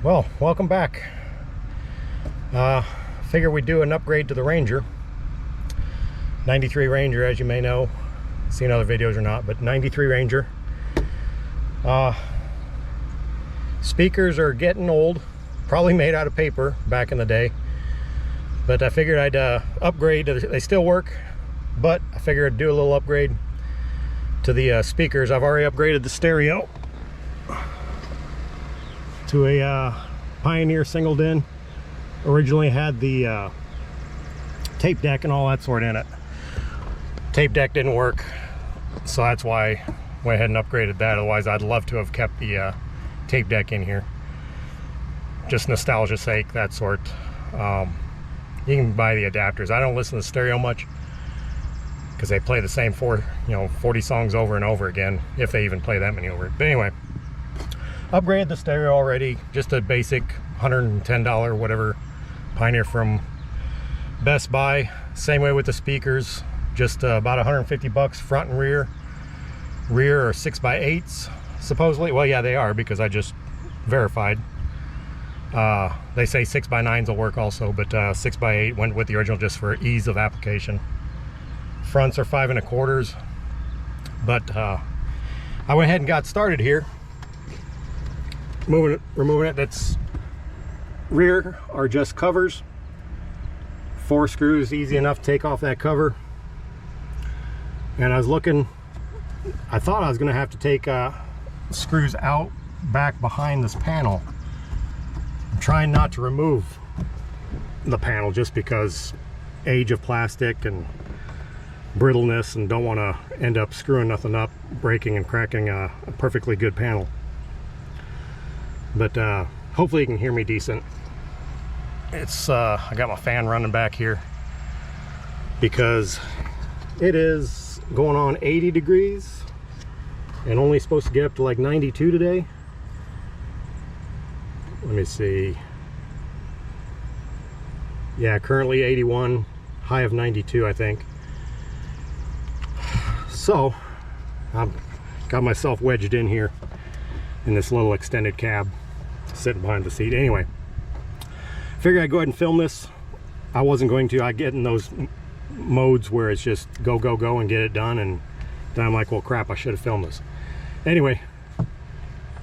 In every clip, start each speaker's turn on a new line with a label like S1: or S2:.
S1: Well, welcome back. Figure we'd do an upgrade to the Ranger. 93 Ranger, as you may know. Seen other videos or not, but 93 Ranger. Speakers are getting old, probably made out of paper back in the day. But I figured I'd upgrade. They still work, but I figured I'd do a little upgrade to the speakers. I've already upgraded the stereo to a Pioneer single din. Originally had the tape deck and all that sort in it. Tape deck didn't work, so that's why I went ahead and upgraded that. Otherwise, I'd love to have kept the tape deck in here. Just nostalgia's sake, that sort. You can buy the adapters. I don't listen to stereo much because they play the same 40 songs over and over again, if they even play that many over. But anyway, upgraded the stereo already. Just a basic $110 whatever Pioneer from Best Buy. Same way with the speakers, just about 150 bucks front and rear. Rear are 6x8s supposedly. Well, yeah, they are, because I just verified. They say 6x9s will work also, but 6x8 went with the original just for ease of application. Fronts are 5 1/4s, but I went ahead and got started here. Removing it. That's rear are just covers. 4 screws, easy enough to take off that cover. And I was looking, I thought I was going to have to take screws out back behind this panel. I'm trying not to remove the panel just because age of plastic and brittleness, and don't want to end up screwing nothing up, breaking and cracking a perfectly good panel. But hopefully you can hear me decent. It's I got my fan running back here because it is going on 80 degrees and only supposed to get up to like 92 today. Let me see. Yeah, currently 81, high of 92, I think. So I've got myself wedged in here in this little extended cab, sitting behind the seat. Anyway, figured I'd go ahead and film this. I wasn't going to. I get in those modes where it's just go, go, go and get it done, and then I'm like, well, crap, I should have filmed this. Anyway,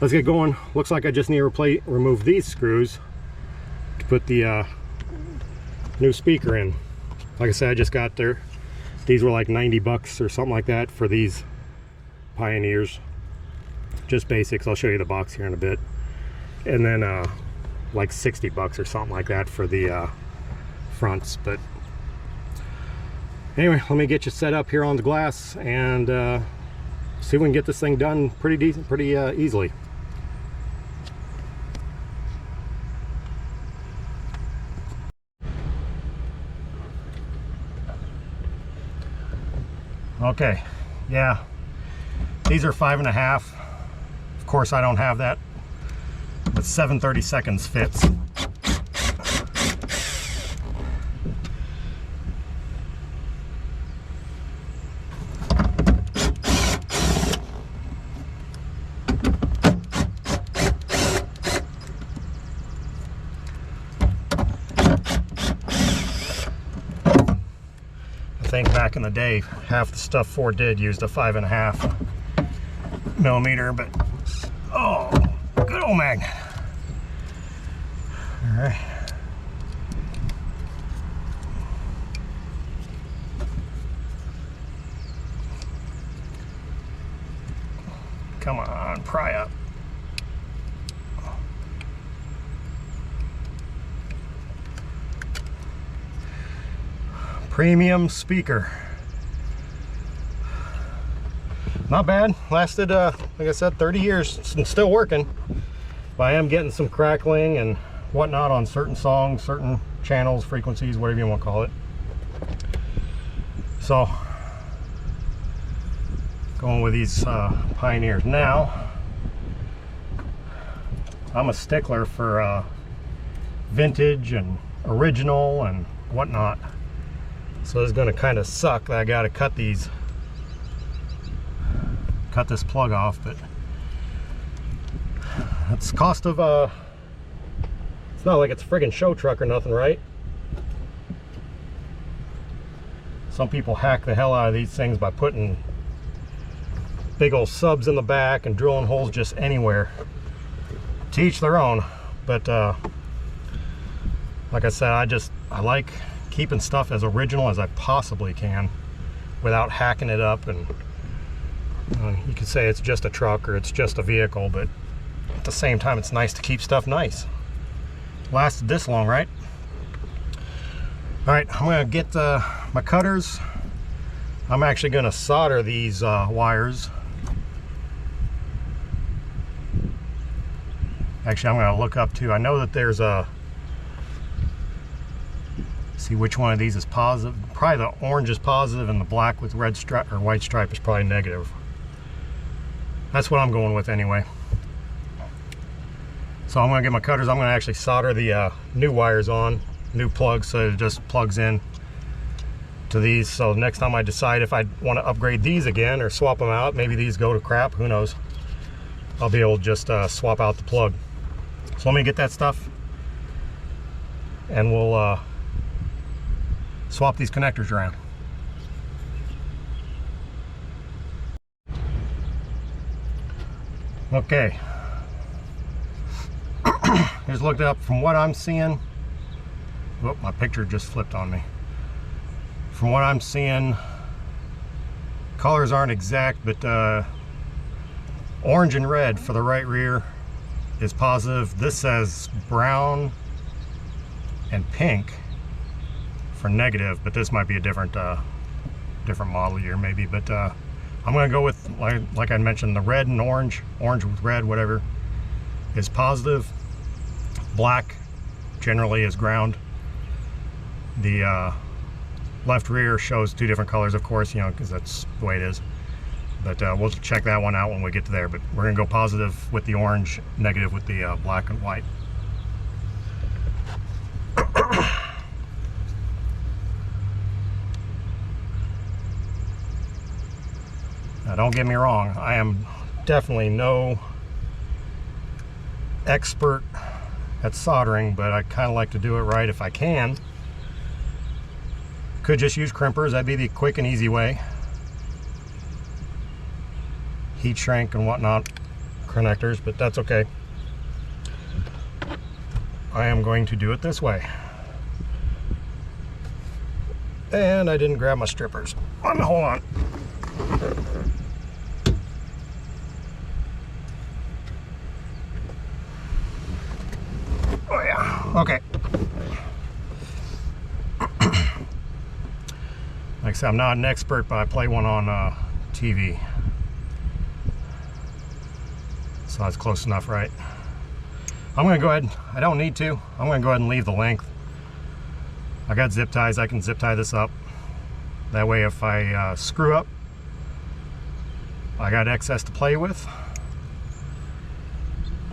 S1: let's get going. Looks like I just need to remove these screws to put the new speaker in. Like I said, I just got there. These were like 90 bucks or something like that for these Pioneers. Just basics. I'll show you the box here in a bit. And then like 60 bucks or something like that for the fronts. But anyway, let me get you set up here on the glass and see if we can get this thing done pretty decent, pretty easily. Okay, yeah, these are 5 1/2. Of course, I don't have that, but 7/32 fits. I think back in the day, half the stuff Ford did used a 5 1/2 millimeter, but oh, good old magnet. All right. Come on, pry up. Premium speaker. Not bad. Lasted, like I said, 30 years. It's still working. But I am getting some crackling and whatnot on certain songs, certain channels, frequencies, whatever you want to call it. So, going with these Pioneers. Now, I'm a stickler for vintage and original and whatnot. So it's going to kind of suck that I got to cut this plug off, but that's the cost of not like it's a friggin' show truck or nothing, right? Some people hack the hell out of these things by putting big old subs in the back and drilling holes just anywhere. To each their own. But like I said, I like keeping stuff as original as I possibly can without hacking it up. And you could say it's just a truck or it's just a vehicle, but at the same time it's nice to keep stuff nice. Lasted this long, right? All right, I'm gonna get my cutters. I'm actually gonna solder these wires. Actually, I'm gonna look up too. I know that there's a, see which one of these is positive. Probably the orange is positive and the black with red stripe or white stripe is probably negative. That's what I'm going with anyway. So I'm gonna get my cutters. I'm gonna actually solder the new wires on, new plugs, so it just plugs in to these. So next time I decide if I want to upgrade these again or swap them out, maybe these go to crap, who knows, I'll be able to just swap out the plug. So let me get that stuff and we'll swap these connectors around. Okay, just looked up. From what I'm seeing, whoop, my picture just flipped on me. From what I'm seeing, colors aren't exact, but orange and red for the right rear is positive. This says brown and pink for negative, but this might be a different different model year maybe. But I'm gonna go with, like I mentioned, the red and orange with red, whatever, is positive. Black generally is ground. The left rear shows two different colors, of course, you know, because that's the way it is. But we'll check that one out when we get to there. But we're gonna go positive with the orange, negative with the black and white. Now, don't get me wrong, I am definitely no expert at soldering, but I kind of like to do it right if I can. Could just use crimpers, that'd be the quick and easy way. Heat shrink and whatnot, connectors, but that's okay. I am going to do it this way. And I didn't grab my strippers. Hold on. Oh yeah, okay. Like I said, I'm not an expert, but I play one on TV. So that's close enough, right? I'm gonna go ahead, I don't need to, I'm gonna go ahead and leave the length. I got zip ties, I can zip tie this up. That way if I screw up, I got excess to play with.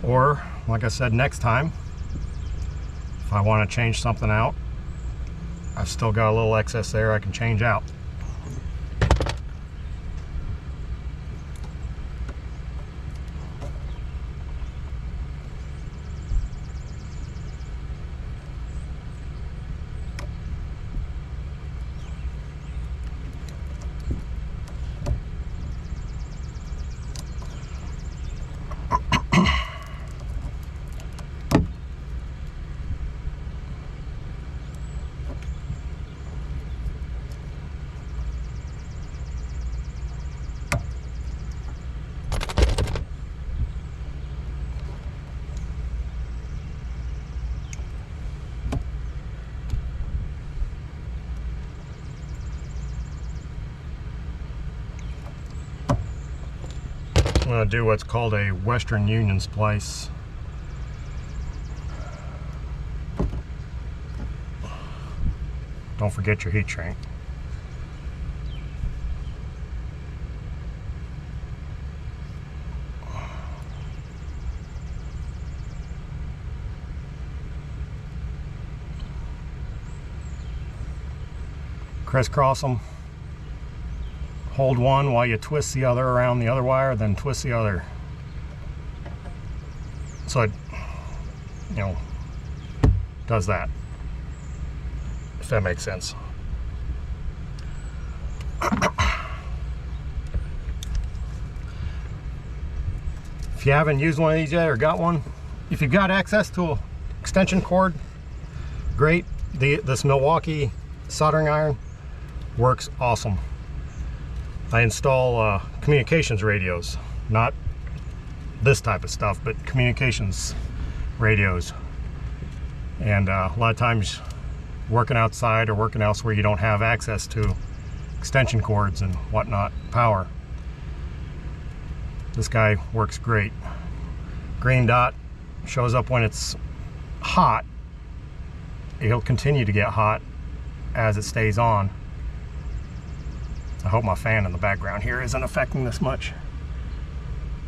S1: Or, like I said, next time, if I want to change something out, I've still got a little excess there I can change out. I'm going to do what's called a Western Union splice. Don't forget your heat shrink. Crisscross them. Hold one while you twist the other around the other wire, then twist the other. So it, you know, does that, if that makes sense. If you haven't used one of these yet or got one, if you've got access to an extension cord, great. This Milwaukee soldering iron works awesome. I install communications radios, not this type of stuff, but communications radios. And a lot of times working outside or working elsewhere, you don't have access to extension cords and whatnot, power. This guy works great. Green dot shows up when it's hot. It'll continue to get hot as it stays on. I hope my fan in the background here isn't affecting this much.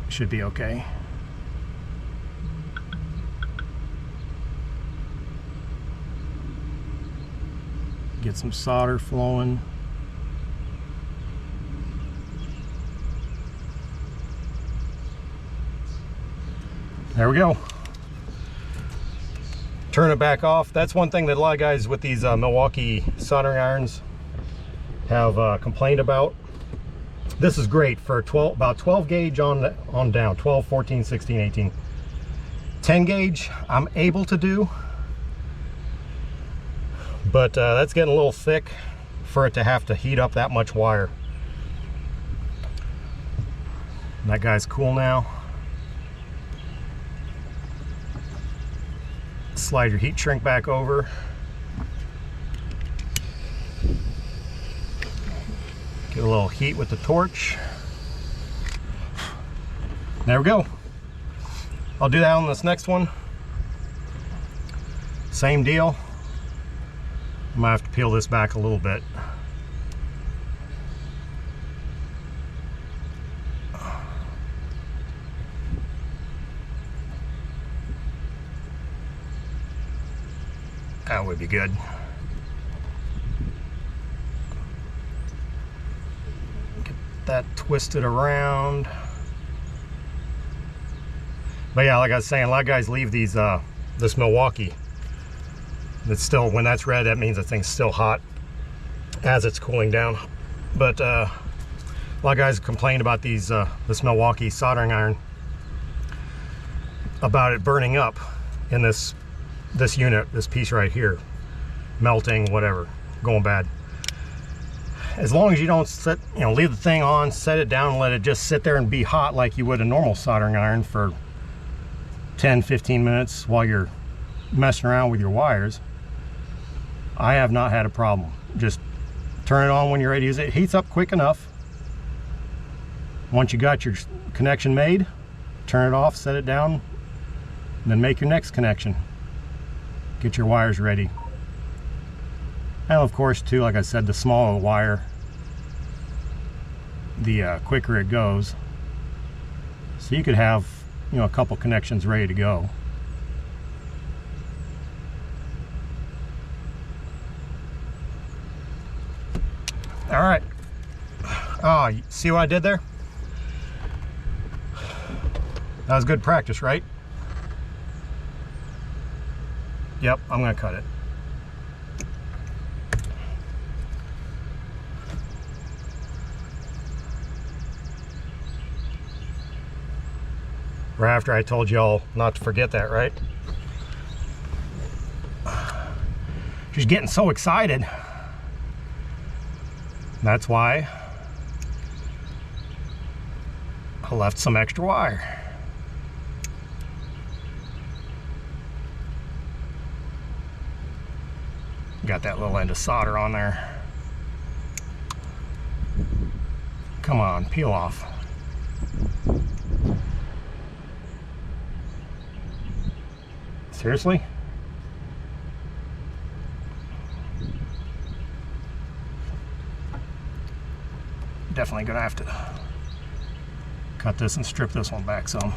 S1: Should be okay. Get some solder flowing. There we go. Turn it back off. That's one thing that a lot of guys with these Milwaukee soldering irons have complained about. This is great for about 12 gauge on down, 12, 14, 16, 18. 10 gauge I'm able to do, but that's getting a little thick for it to have to heat up that much wire. And that guy's cool now. Slide your heat shrink back over. Get a little heat with the torch. There we go. I'll do that on this next one. Same deal. I might have to peel this back a little bit. That would be good. Get that twisted around. But yeah, like I was saying, a lot of guys leave these this Milwaukee. It's still, when that's red, that means the thing's still hot as it's cooling down. But a lot of guys complain about these this Milwaukee soldering iron, about it burning up in this unit, this piece right here, melting, whatever, going bad. As long as you don't set, leave the thing on, set it down, and let it just sit there and be hot like you would a normal soldering iron for 10-15 minutes while you're messing around with your wires, I have not had a problem. Just turn it on when you're ready to use it. It heats up quick enough. Once you got your connection made, turn it off, set it down, and then make your next connection. Get your wires ready. And of course too, like I said, the smaller the wire, the quicker it goes. So you could have, a couple connections ready to go. All right. Oh, see what I did there? That was good practice, right? Yep, I'm gonna cut it. Right after I told y'all not to forget that, right? She's getting so excited. That's why I left some extra wire. Got that little end of solder on there. Come on, peel off. Seriously? Definitely gonna have to cut this and strip this one back some.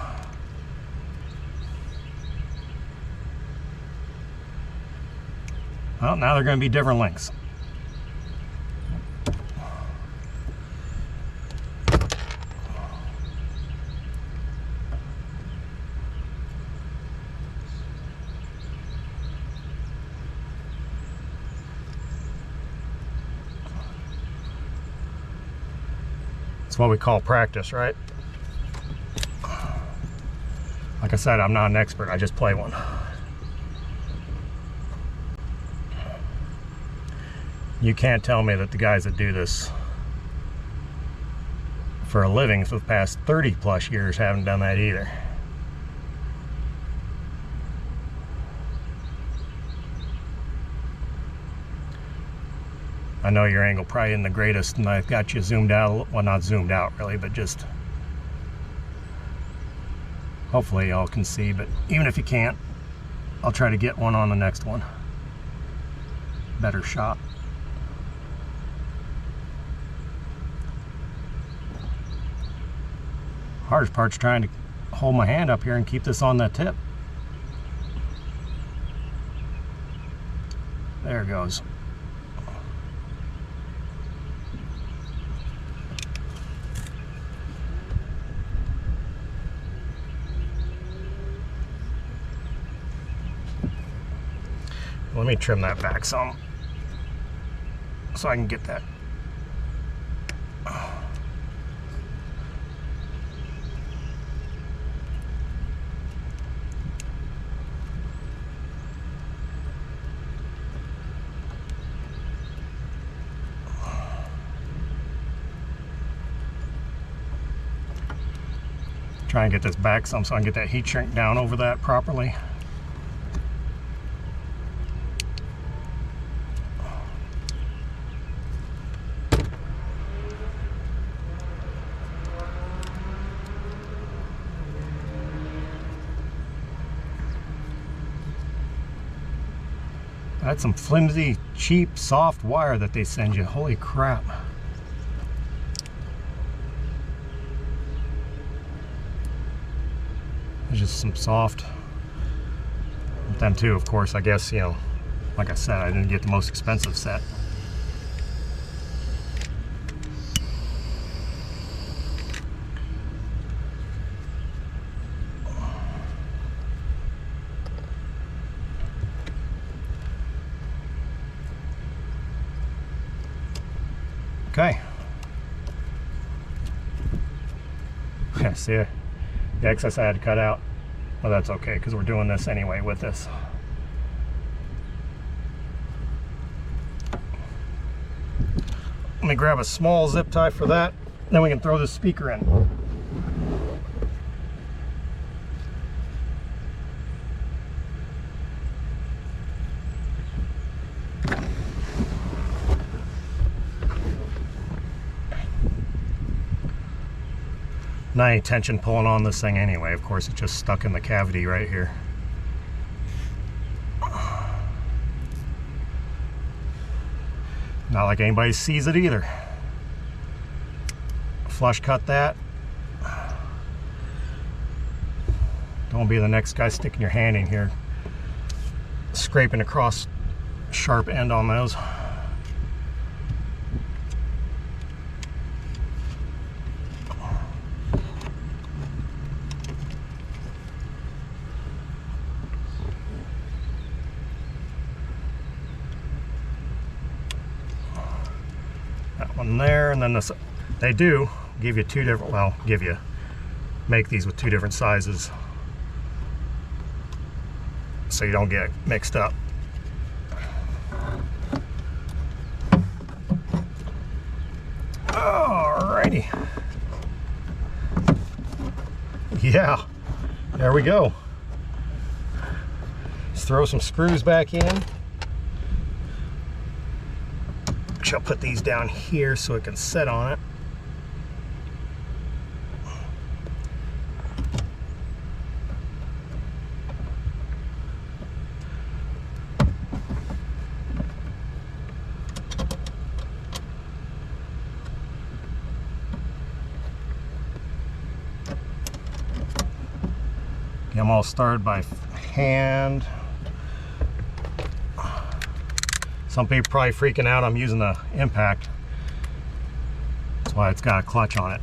S1: Well, now they're going to be different lengths. It's what we call practice, right? Like I said, I'm not an expert, I just play one. You can't tell me that the guys that do this for a living for the past 30 plus years haven't done that either. I know your angle probably isn't the greatest, and I've got you zoomed out, well, not zoomed out really, but just hopefully y'all can see. But even if you can't, I'll try to get one on the next one. Better shot. Hardest part's trying to hold my hand up here and keep this on that tip. There it goes. Let me trim that back some so I can get that. Try and get this back some so I can get that heat shrink down over that properly. That's some flimsy, cheap, soft wire that they send you. Holy crap. It's just some soft. But then too, of course, I guess, you know, like I said, I didn't get the most expensive set. Okay. Yeah, see the excess I had to cut out. Well, that's okay because we're doing this anyway with this. Let me grab a small zip tie for that, then we can throw the speaker in. Not any tension pulling on this thing anyway. Of course, it's just stuck in the cavity right here. Not like anybody sees it either. Flush cut that. Don't be the next guy sticking your hand in here, scraping across sharp end on those. One there, and then this, they do give you two different, well, make these with two different sizes so you don't get mixed up. Alrighty. Yeah, there we go. Let's throw some screws back in. I'll put these down here so it can sit on it. Get them all started by hand. Some people probably freaking out I'm using the impact. That's why it's got a clutch on it.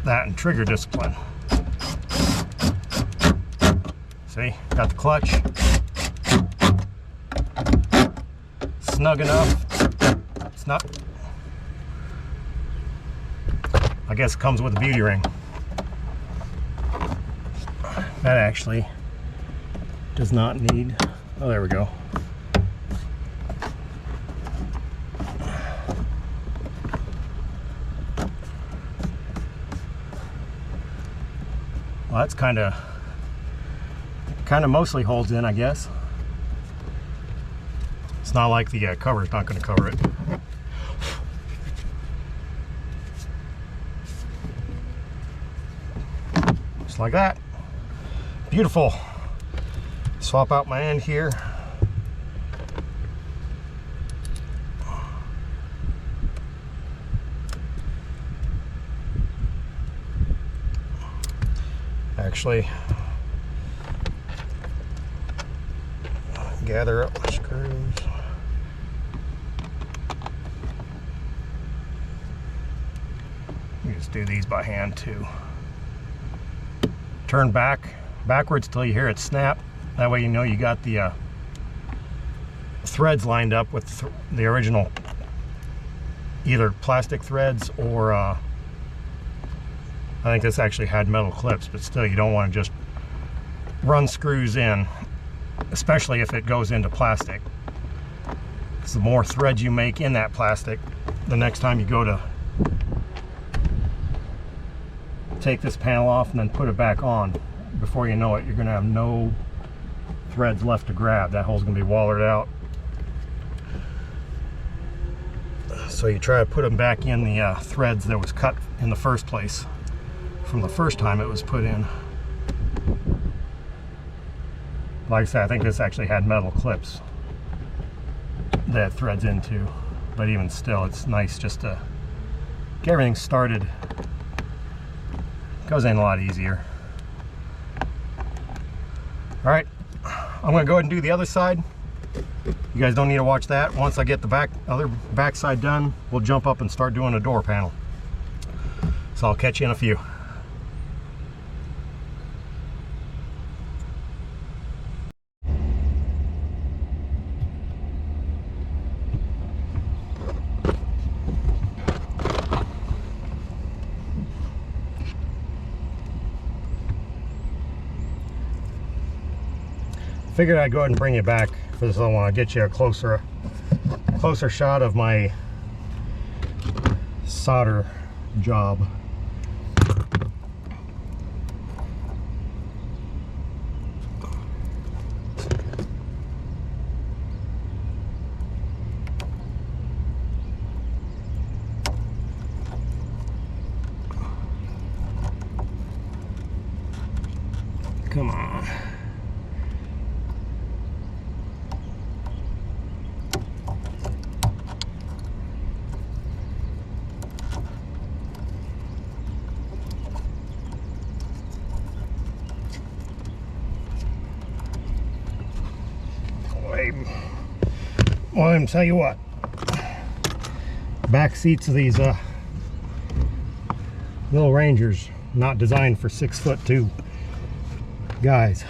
S1: That and trigger discipline. See, got the clutch. Snug enough. It's not, I guess it comes with a beauty ring. That actually does not need, oh, there we go. Well, that's kind of mostly holds in, I guess. It's not like the cover's not going to cover it. Just like that. Beautiful. Swap out my end here. Actually, gather up my screws. You just do these by hand too. Turn backwards till you hear it snap. That way you know you got the threads lined up with the original, either plastic threads or I think this actually had metal clips, but still you don't want to just run screws in, especially if it goes into plastic. Because the more threads you make in that plastic, the next time you go to take this panel off and then put it back on, before you know it, you're going to have no threads left to grab. That hole's going to be wallered out. So you try to put them back in the threads that was cut in the first place, from the first time it was put in. Like I said, I think this actually had metal clips that it threads into, but even still, it's nice just to get everything started. Goes in a lot easier. All right, I'm gonna go ahead and do the other side. You guys don't need to watch that. Once I get the other back side done, we'll jump up and start doing a door panel. So I'll catch you in a few. Figured I'd go ahead and bring you back for this other one. I'll get you a closer shot of my solder job. Come on. Well, I'm tell you what, back seats of these little Rangers, not designed for 6'2" guys.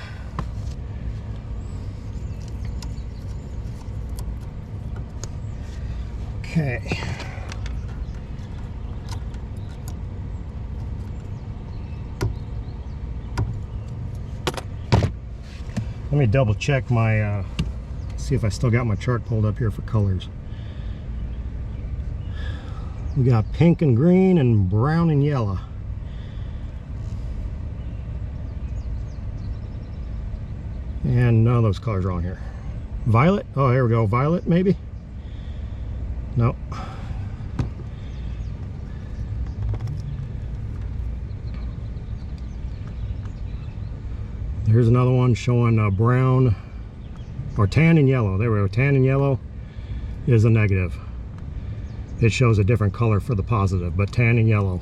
S1: Okay. Let me double check my see if I still got my chart pulled up here for colors. We got pink and green and brown and yellow. And none of those colors are on here. Violet? Oh, here we go. Violet, maybe? Nope. Here's another one showing brown or tan and yellow. There we go. Tan and yellow is a negative. It shows a different color for the positive, but tan and yellow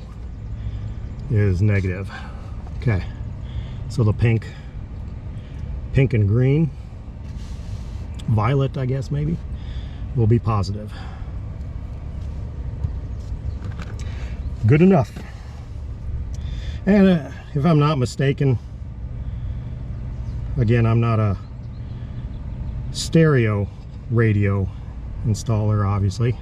S1: is negative. Okay, so the pink and green, violet, I guess maybe, will be positive. Good enough. And if I'm not mistaken, again, I'm not a stereo radio installer, obviously.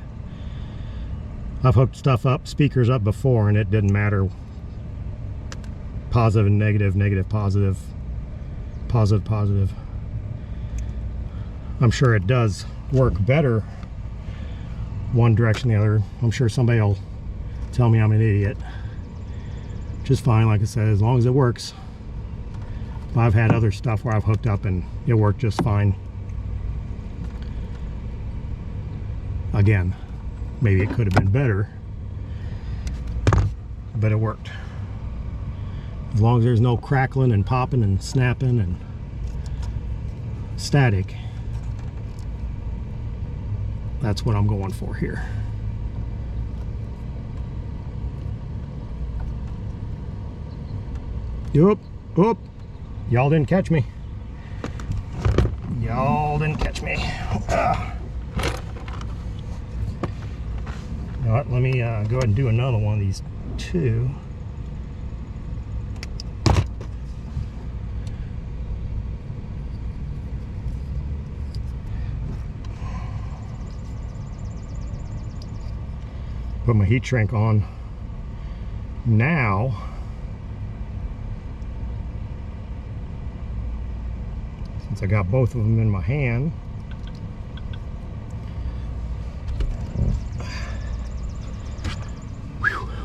S1: I've hooked stuff up, speakers up before, and it didn't matter. Positive and negative, negative, positive, positive, positive. I'm sure it does work better one direction than the other. I'm sure somebody will tell me I'm an idiot. Just fine, like I said, as long as it works. I've had other stuff where I've hooked up and it worked just fine. Again, maybe it could have been better, but it worked. As long as there's no crackling and popping and snapping and static, that's what I'm going for here. Yup, oop. Y'all didn't catch me. Y'all didn't catch me. You know what? Let me go ahead and do another one of these two. Put my heat shrink on now. Since I got both of them in my hand.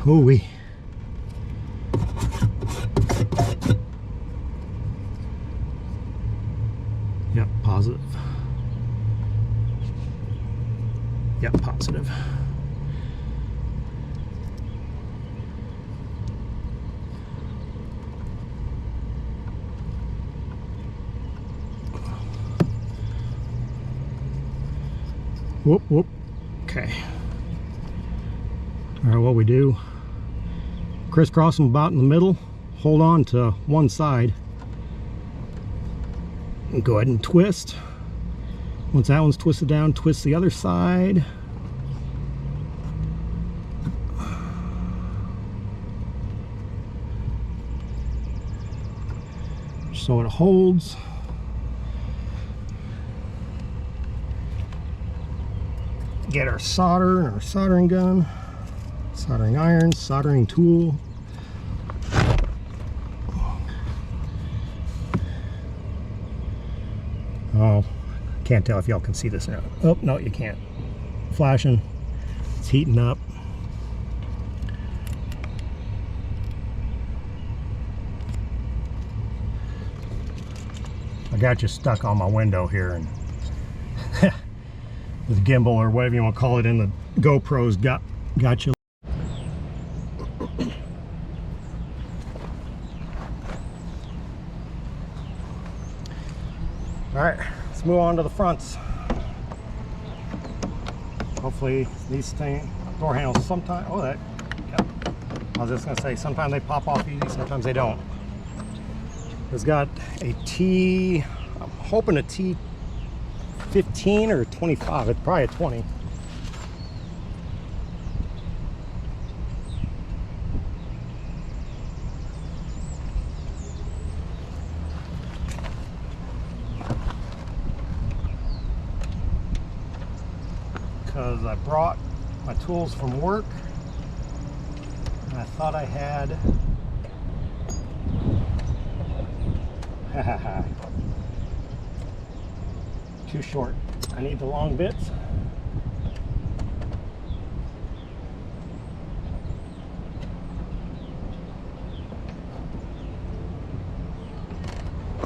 S1: Ooh-wee. Yep, positive. Yep, positive. Whoop, whoop. Okay. All right, what we do, crisscross them about in the middle, hold on to one side, and go ahead and twist. Once that one's twisted down, twist the other side. So it holds. Get our solder and our soldering gun, soldering iron, soldering tool. Oh, can't tell if y'all can see this or not. Oh, no, you can't. Flashing. It's heating up. I got you stuck on my window here, and the gimbal or whatever you want to call it in the GoPros got you. All right, let's move on to the fronts. Hopefully these door handles sometime. Oh, that. Yep. I was just gonna say sometimes they pop off easy, sometimes they don't. It's got a T. I'm hoping a T 15 or 25. It's probably a 20. Because I brought my tools from work and I thought I had too short. I need the long bits.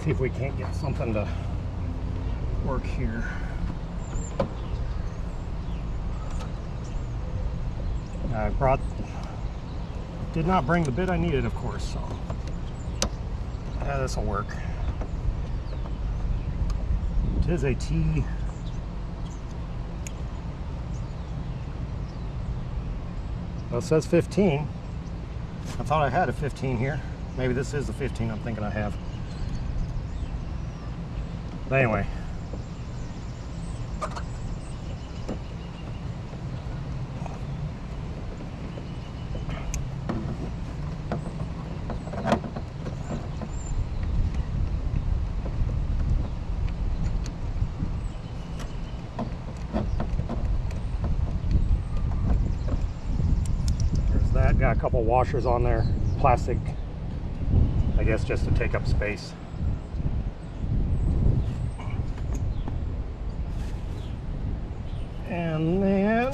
S1: See if we can't get something to work here. I did not bring the bit I needed, of course, so this will work. It is a T. Well, it says 15. I thought I had a 15 here. Maybe this is the 15 I'm thinking I have. But anyway. Got a couple washers on there, plastic, I guess just to take up space. And then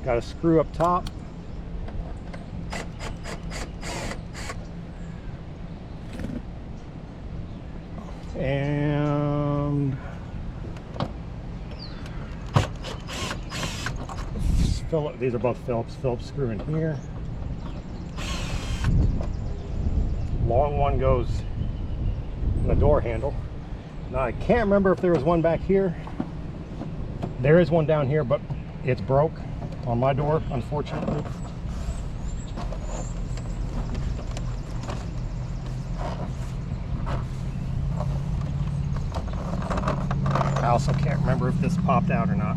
S1: got a screw up top. And these are both Phillips screw in here. Long one goes in the door handle. Now I can't remember if there was one back here. There is one down here, but it's broke on my door, unfortunately. I also can't remember if this popped out or not.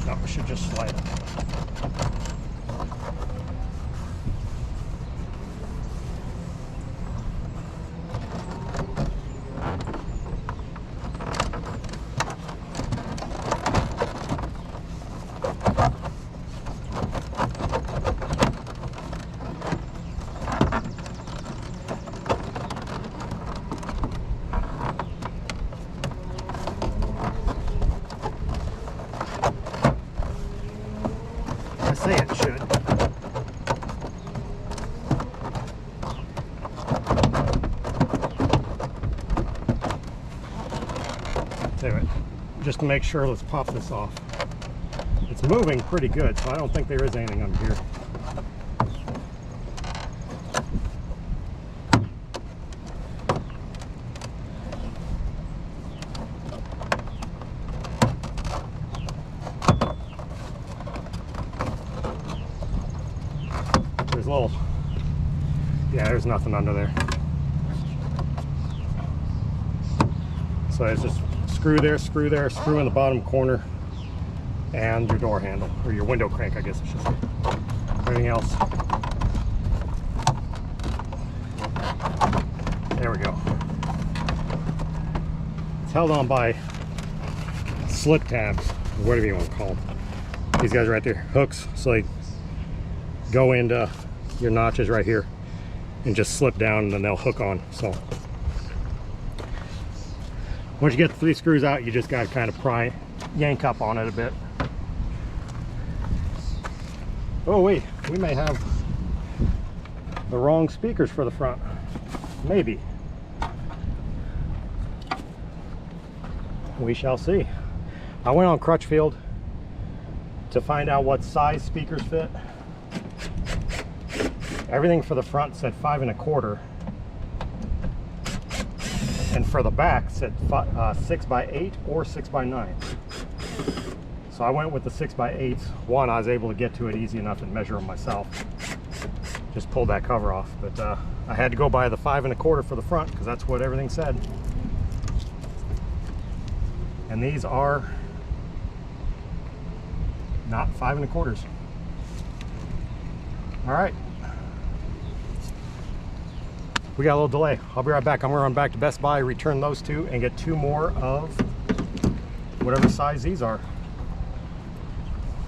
S1: No, we should just slide it. Say it should. Anyway, just to make sure, let's pop this off. It's moving pretty good, so I don't think there is anything under here. Yeah, there's nothing under there. So it's just screw there, screw there, screw in the bottom corner, and your door handle, or your window crank, I guess I should say. Everything else. There we go. It's held on by slip tabs, or whatever you want to call them. These guys right there, hooks, so they go into your notches right here and just slip down, and then they'll hook on. So once you get the 3 screws out, you just got to kind of yank up on it a bit. Oh wait, we may have the wrong speakers for the front. Maybe. We shall see. I went on Crutchfield to find out what size speakers fit. Everything for the front said 5 1/4, and for the back said 6 by 8 or 6 by 9. So I went with the 6 by 8s. One, I was able to get to it easy enough and measure them myself. Just pulled that cover off, but I had to go by the 5 1/4 for the front because that's what everything said. And these are not 5 1/4. All right. We got a little delay. I'll be right back. I'm gonna run back to Best Buy, return those 2, and get 2 more of whatever size these are.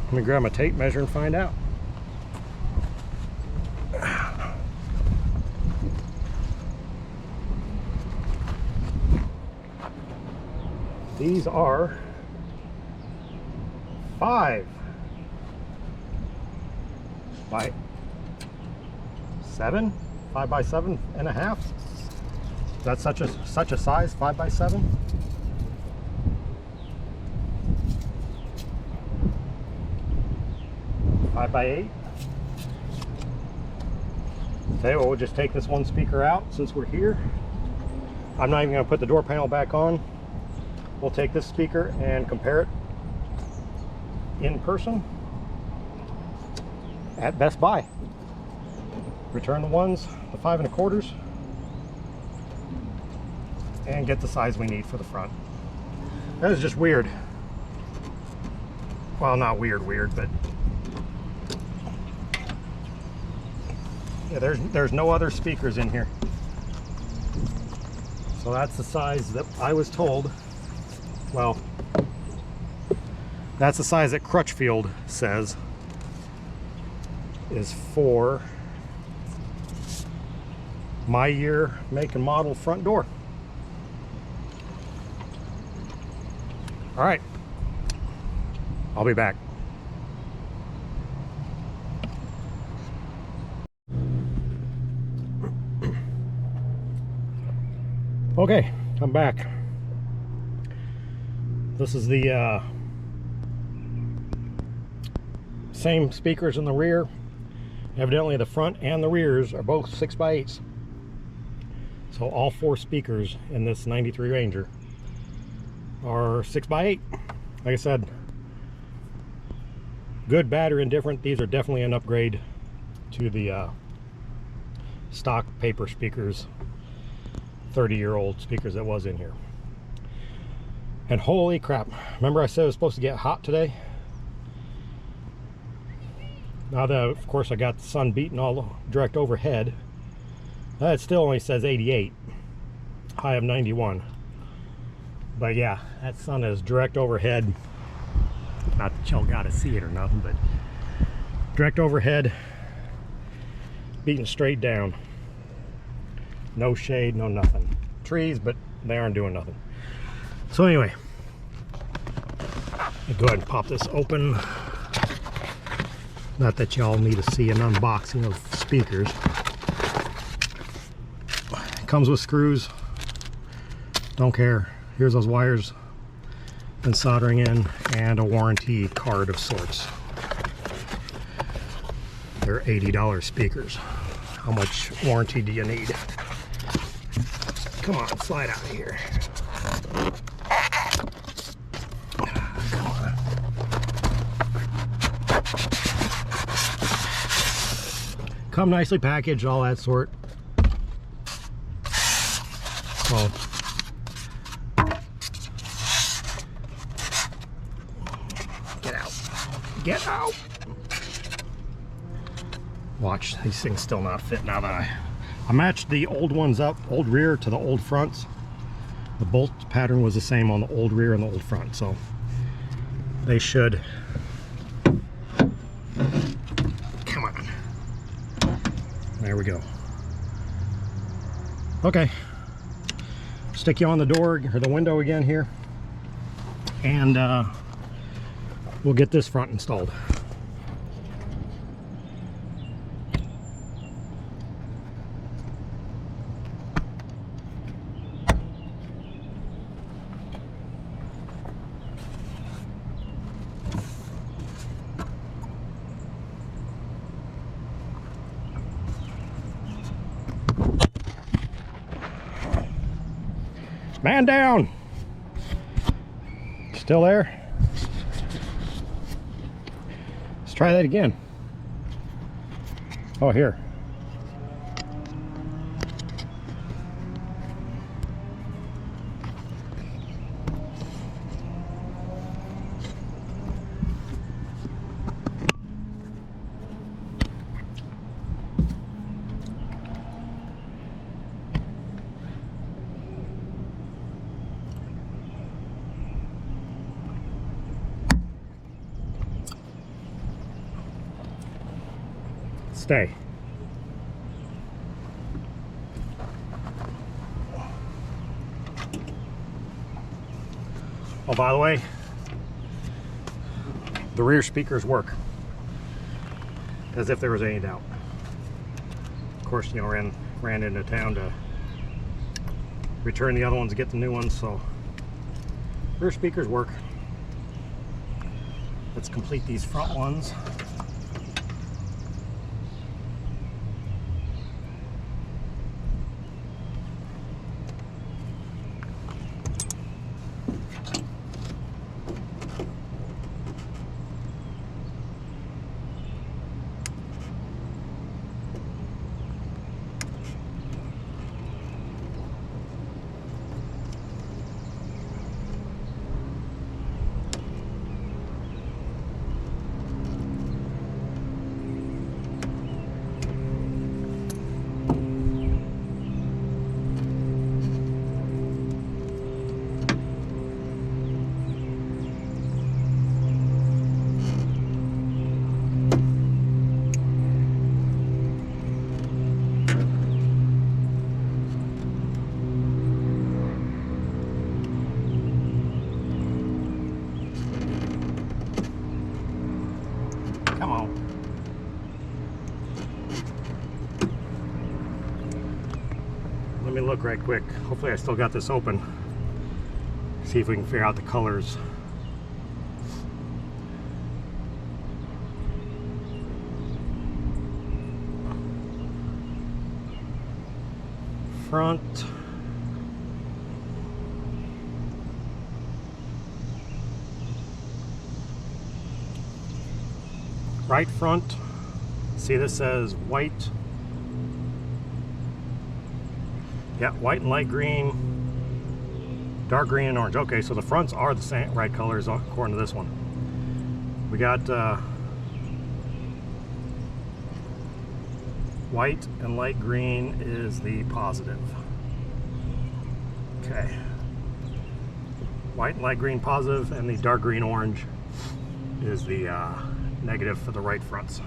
S1: Let me grab my tape measure and find out. These are 5 by 7. 5 by 7.5. That's such a size, 5 by 7. Five by 8. Okay, well, we'll just take this one speaker out since we're here. I'm not even going to put the door panel back on. We'll take this speaker and compare it in person at Best Buy. Return the ones, the 5 1/4, and get the size we need for the front. That is just weird. Well, not weird, but Yeah, there's no other speakers in here. So that's the size that I was told. Well, that's the size that Crutchfield says is for my year, make and model front door. All right, I'll be back. Okay, I'm back. This is the same speakers in the rear. Evidently the front and the rears are both 6x8s. So all 4 speakers in this 93 Ranger are 6x8. Like I said, good, bad, or indifferent, these are definitely an upgrade to the stock paper speakers, 30-year-old speakers that was in here. And holy crap, remember I said it was supposed to get hot today? Now that, of course, I got the sun beating all direct overhead, it still only says 88, high of 91. But yeah, that sun is direct overhead. Not that y'all gotta see it or nothing, but direct overhead, beating straight down. No shade, no nothing. Trees, but they aren't doing nothing. So anyway, I'll go ahead and pop this open. Not that y'all need to see an unboxing of speakers. It comes with screws. Don't care. Here's those wires and soldering in, and a warranty card of sorts. They're $80 speakers. How much warranty do you need? Come on, slide out of here. Come on. Come nicely packaged, all that sort. So, get out. Get out. Watch, these things still not fit now that I matched the old ones up, old rear to the old fronts. The bolt pattern was the same on the old rear and the old front, so they should. Come on. There we go. Okay. Stick you on the door or the window again here, and we'll get this front installed. Man down! Still there? Let's try that again. Oh, here. Stay. Oh, by the way, the rear speakers work, as if there was any doubt. Of course, you know, ran into town to return the other ones to get the new ones, so rear speakers work. Let's complete these front ones. let me look right quick. Hopefully I still got this open. See if we can figure out the colors. Front. Right front. See, this says white. Yeah, white and light green, dark green and orange. Okay, so the fronts are the same right colors according to this one. We got white and light green is the positive. Okay. White and light green positive, and the dark green orange is the negative for the right fronts.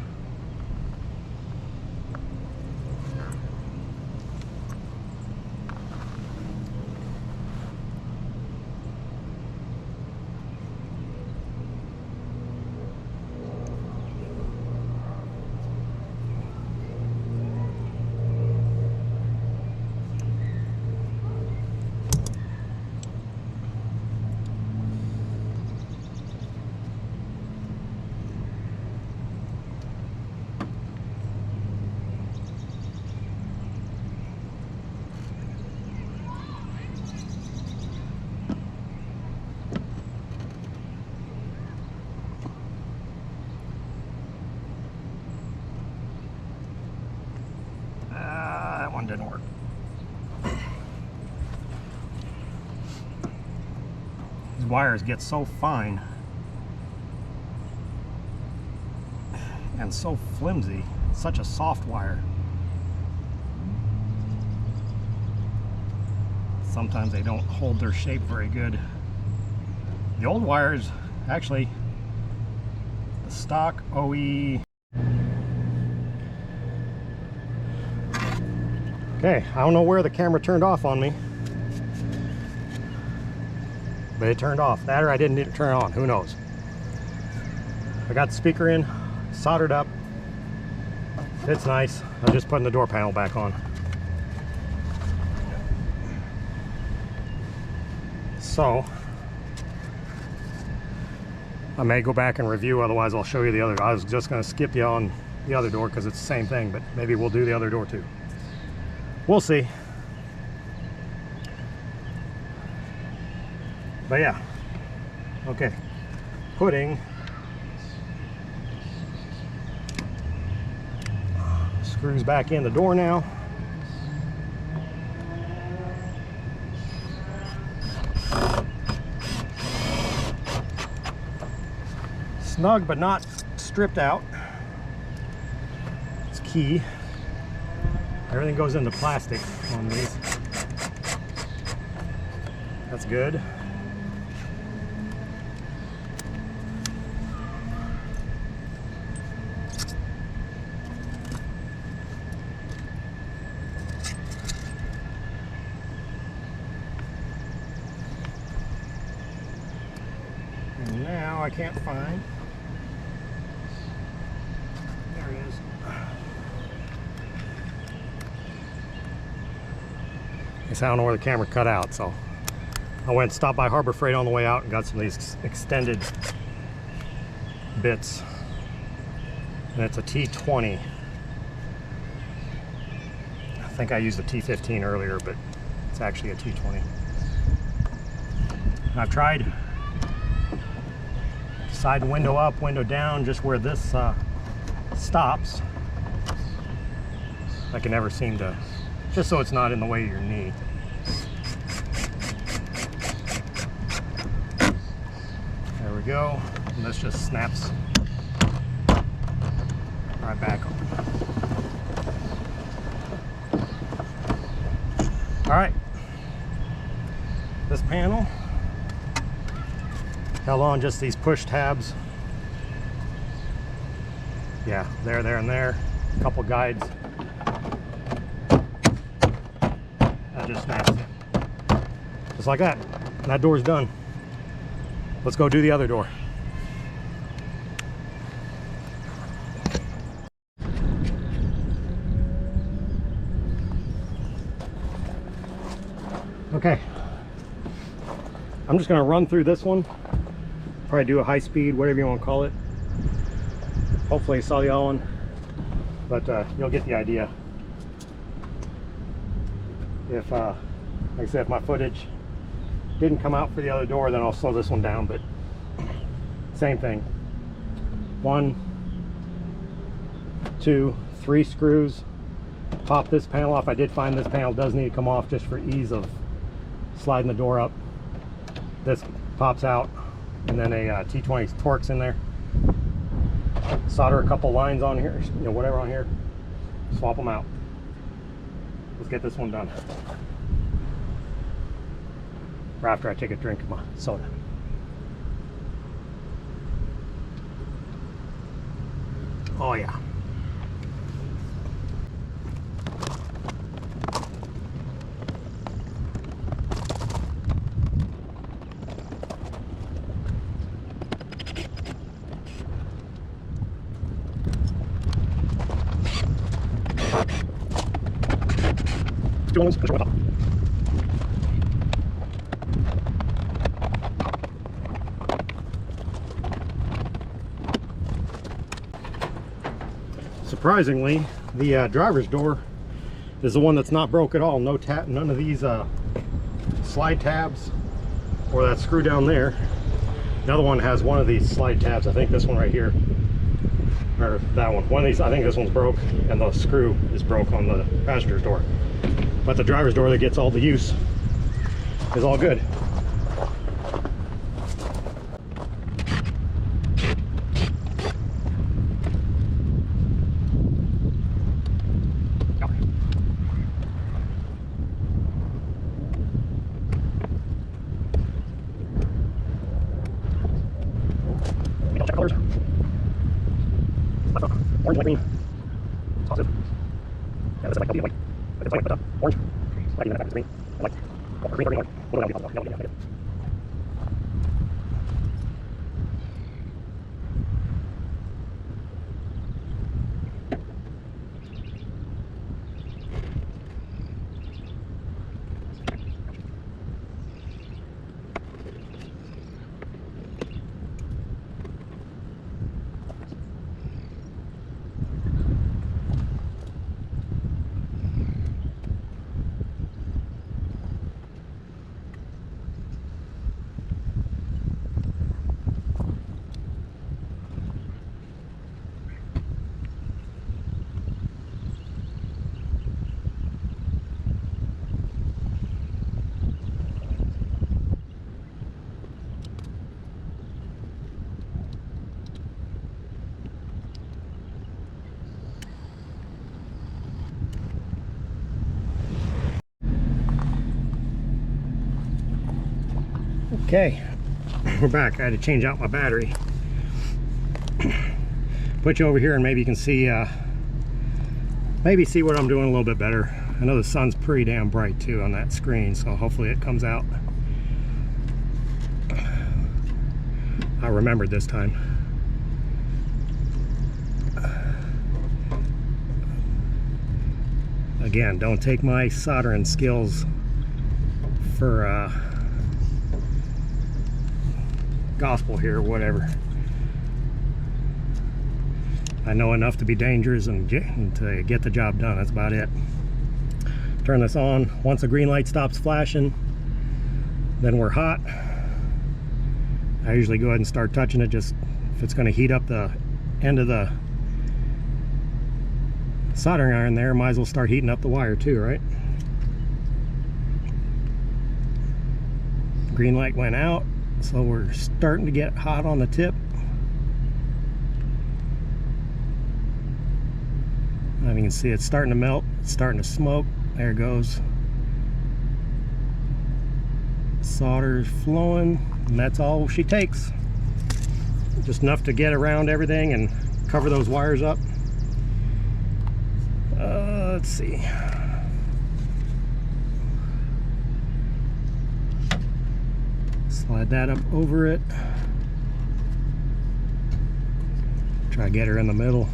S1: That one didn't work. These wires get so fine and so flimsy. It's such a soft wire. Sometimes they don't hold their shape very good. The old wires, actually, the stock OE. Okay, I don't know where the camera turned off on me, but it turned off. That or I didn't need to turn it on, who knows. I got the speaker in, soldered up, fits nice. I'm just putting the door panel back on. So, I may go back and review, otherwise I'll show you the other. I was just gonna skip you on the other door because it's the same thing, but maybe we'll do the other door too. We'll see. But yeah, okay. Putting screws back in the door now. Snug but not stripped out. It's key. Everything goes into plastic on these. That's good. And now I can't find. There it is. I don't know where the camera cut out, so I went and stopped by Harbor Freight on the way out and got some of these extended bits. And it's a T20. I think I used a T15 earlier, but it's actually a T20. And I've tried side window up, window down, just where this stops. I can never seem to, just so it's not in the way of your knee. There we go. And this just snaps right back on. All right. This panel held on just these push tabs. Yeah, there, and there. A couple guides. That just snaps in. Just like that. And that door's done. Let's go do the other door. Okay, I'm just gonna run through this one, probably do a high speed, whatever you want to call it. Hopefully you saw the other one, but you'll get the idea. If like I said, if my footage didn't come out for the other door, then I'll slow this one down, but same thing. 1, 2, 3 screws, pop this panel off. I did find this panel does need to come off just for ease of sliding the door up. This pops out, and then a T20 Torx in there. Solder a couple lines on here, you know, whatever on here, swap them out. Let's get this one done. Or after I take a drink of my soda. Oh yeah. Surprisingly, the driver's door is the one that's not broke at all. No tap, none of these slide tabs or that screw down there. The other one has one of these slide tabs. I think this one right here, or that one. One of these, I think this one's broke, and the screw is broke on the passenger's door. But the driver's door that gets all the use is all good. Colors. Orange, light green. Positive. Yeah, this is like W, white. It's white, but orange. Light green, green. And white. Oh, green, green, white. Oh, no, no, no, no, no. Okay, we're back. I had to change out my battery. Put you over here and maybe you can see see what I'm doing a little bit better. I know the sun's pretty damn bright too on that screen, so hopefully it comes out. I remembered this time. Again, don't take my soldering skills for gospel here or whatever. I know enough to be dangerous and to get the job done. That's about it. Turn this on. Once the green light stops flashing, then we're hot. I usually go ahead and start touching it, just if it's going to heat up the end of the soldering iron there, might as well start heating up the wire too, right? Green light went out, so we're starting to get hot on the tip. You can see it's starting to melt, it's starting to smoke. There it goes. Solder's flowing, and that's all she takes. Just enough to get around everything and cover those wires up. Let's see. Slide that up over it. Try to get her in the middle.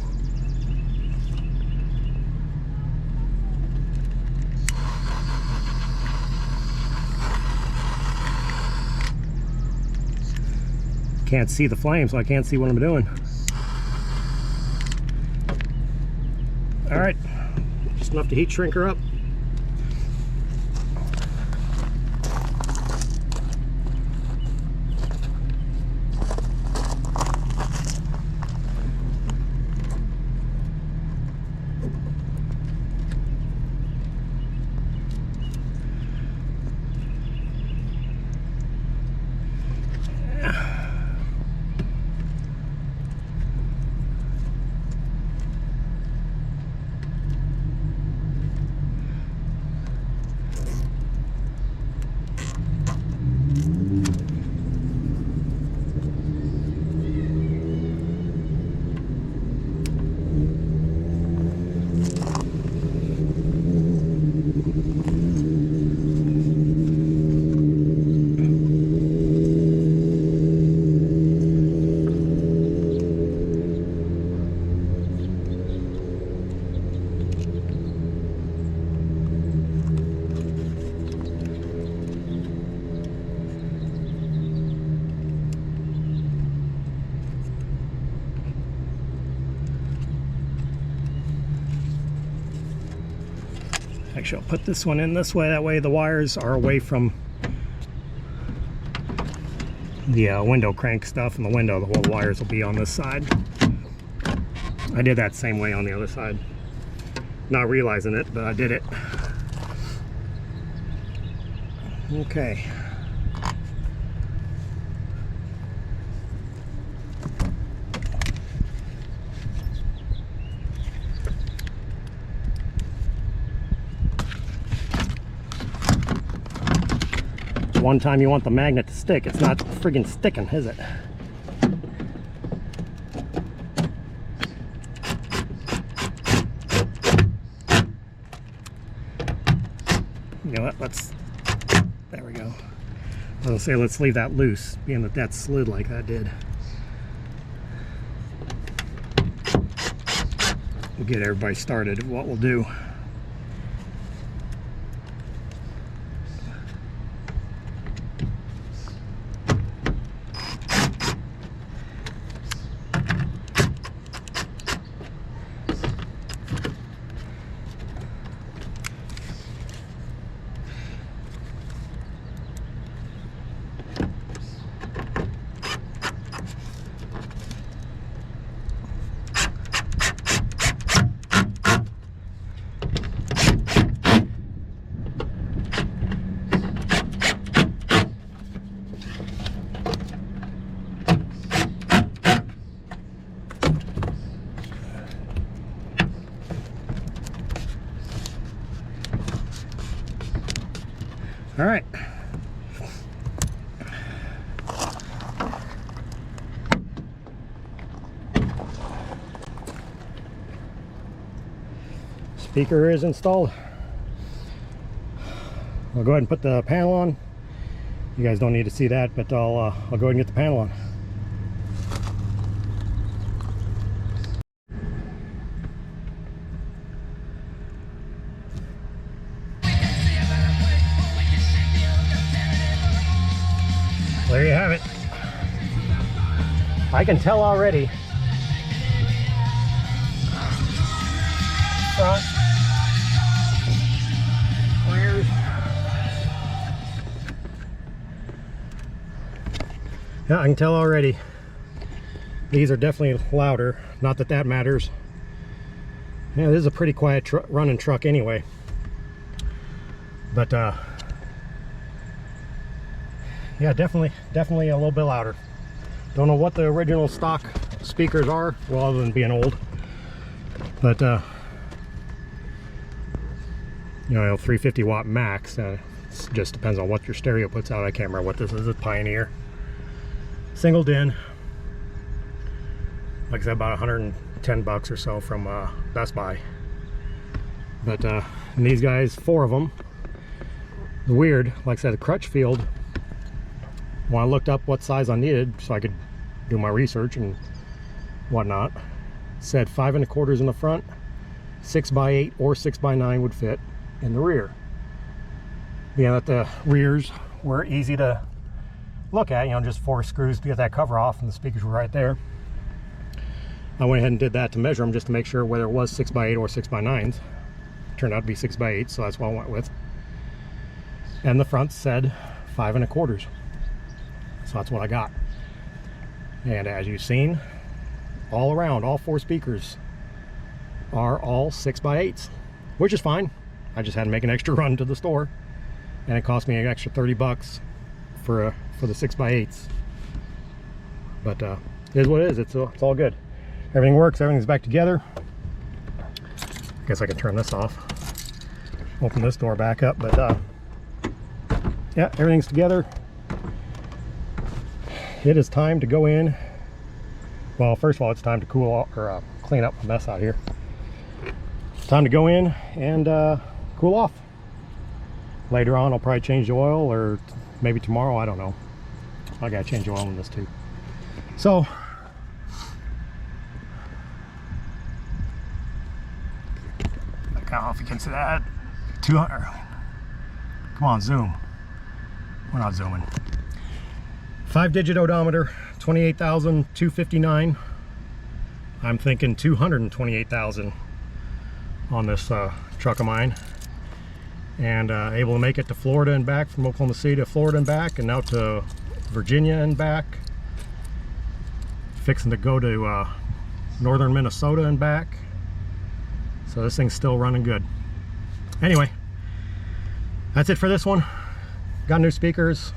S1: can't see the flame, so I can't see what I'm doing. All right, just enough to heat shrink her up. Actually, I'll put this one in this way, that way the wires are away from the window crank stuff in the window. The whole wires will be on this side. I did that same way on the other side, not realizing it, but I did it. Okay. One time you want the magnet to stick, it's not friggin' sticking, is it? You know what, there we go. I was gonna say let's leave that loose, being that that slid like that did. We'll get everybody started. What we'll do, all right. Speaker is installed. I'll go ahead and put the panel on. You guys don't need to see that, but I'll go ahead and get the panel on. There you have it. I can tell already. Front, rears. Yeah, I can tell already. These are definitely louder. Not that that matters. Yeah, this is a pretty quiet running truck anyway. But yeah, definitely a little bit louder. Don't know what the original stock speakers are, well, other than being old. But you know, 350 watt max. It just depends on what your stereo puts out. I can't remember what this is. It's Pioneer. Single DIN. Like I said, about 110 bucks or so from Best Buy. But and these guys, 4 of them. Weird, like I said, the Crutchfield. When I looked up what size I needed so I could do my research and whatnot, said 5 1/4 in the front, 6x8 or 6x9 would fit in the rear. Yeah, that the rears were easy to look at, you know, just 4 screws to get that cover off, and the speakers were right there. I went ahead and did that to measure them just to make sure whether it was 6x8 or 6x9s. Turned out to be 6x8, so that's what I went with. And the front said 5 1/4. So that's what I got. And as you've seen, all around, all 4 speakers are all 6x8s, which is fine. I just had to make an extra run to the store, and it cost me an extra 30 bucks for the 6x8s. But it is what it is. It's all good. Everything works. Everything's back together. I guess I can turn this off. Open this door back up. But yeah, everything's together. It is time to go in. Well, first of all, it's time to cool off, or clean up the mess out here. It's time to go in and cool off. Later on, I'll probably change the oil, or maybe tomorrow. I don't know. I gotta change the oil in this too. So. I don't know if you can see that. 200. Come on, zoom. We're not zooming. 5-digit odometer, 28,259. I'm thinking 228,000 on this truck of mine. And able to make it to Florida and back, from Oklahoma City to Florida and back, and now to Virginia and back. Fixing to go to northern Minnesota and back. So this thing's still running good. Anyway, that's it for this one. Got new speakers.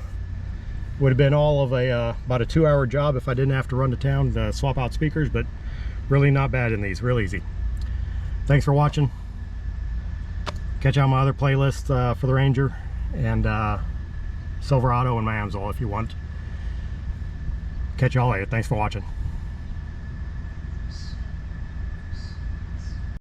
S1: Would have been all of about a 2-hour job if I didn't have to run to town to swap out speakers, but really not bad in these, real easy. Thanks for watching. Catch out my other playlists for the Ranger and Silverado and my Amsoil if you want. Catch y'all later. Thanks for watching.